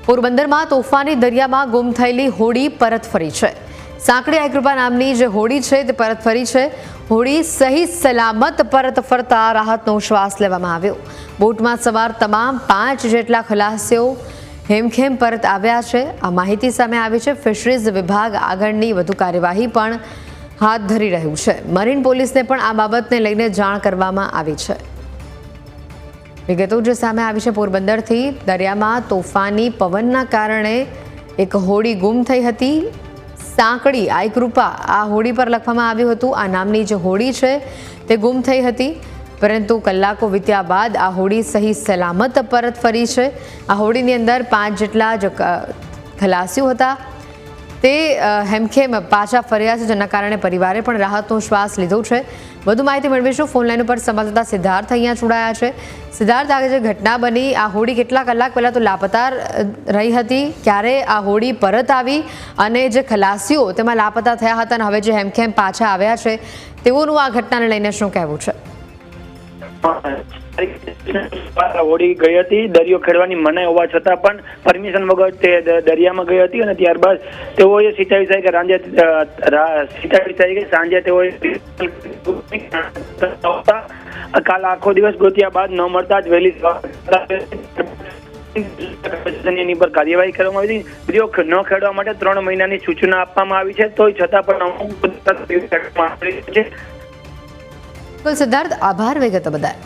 પોરબંદરમાં તોફાની દરિયામાં ગુમ થયેલી હોડી પરત ફરી છે। સાંકડી આઈકૃપા નામની જે હોડી છે તે પરત ફરી છે। હોડી સહી સલામત પરત ફરતા રાહતનો શ્વાસ લેવામાં આવ્યો। બોટમાં સવાર તમામ 5 જેટલા ખલાસીઓ હેમખેમ પરત આવ્યા છે। આ માહિતી સામે આવી છે। ફિશરીઝ વિભાગ આગળની વધુ કાર્યવાહી પણ હાથ ધરી રહ્યું છે। મરીન પોલીસને પણ આ બાબતને લઈને જાણ કરવામાં આવી છે। વિગતો જે સામે આવી છે, પોરબંદરથી દરિયામાં તોફાની પવનના કારણે એક હોડી ગુમ થઈ હતી। સાંકડી આઈકૃપા આ હોડી પર લખવામાં આવ્યું હતું। આ નામની જે હોડી છે તે ગુમ થઈ હતી, પરંતુ કલાકો વીત્યા બાદ આ હોડી સહી સલામત પરત ફરી છે। આ હોડીની અંદર 5 જેટલા ખલાસીઓ હતા તે હેમખેમ પાછા ફર્યા છે, જેના કારણે પરિવારે પણ રાહતનો શ્વાસ લીધો છે। વધુ માહિતી મેળવીશું। ફોનલાઈન ઉપર સંવાદદાતા સિદ્ધાર્થ અહીંયા જોડાયા છે। સિદ્ધાર્થ, આ જે ઘટના બની, આ હોડી કેટલા કલાક પહેલા તો લાપતા રહી હતી, ક્યારે આ હોડી પરત આવી અને જે ખલાસીઓ તેમાં લાપતા થયા હતા અને હવે જે હેમખેમ પાછા આવ્યા છે તેઓનું આ ઘટનાને લઈને શું કહેવું છે? હોડી ગઈ હતી, દરિયો ખેડવાની મનાઈ હોવા છતાં પણ પરમિશન વગર તે દરિયામાં ગઈ હતી અને ત્યારબાદ તેઓએ સિંચાઈ સાંજે તેઓએ કાલ આખો દિવસ ગોત્યા બાદ ન મળતા જ વહેલી એની પર કાર્યવાહી કરવામાં આવી હતી। દરિયો ન ખેડવા માટે 3 મહિનાની સૂચના આપવામાં આવી છે, તો છતાં પણ સિદ્ધાર્થ, આભાર વિગતો બદલ।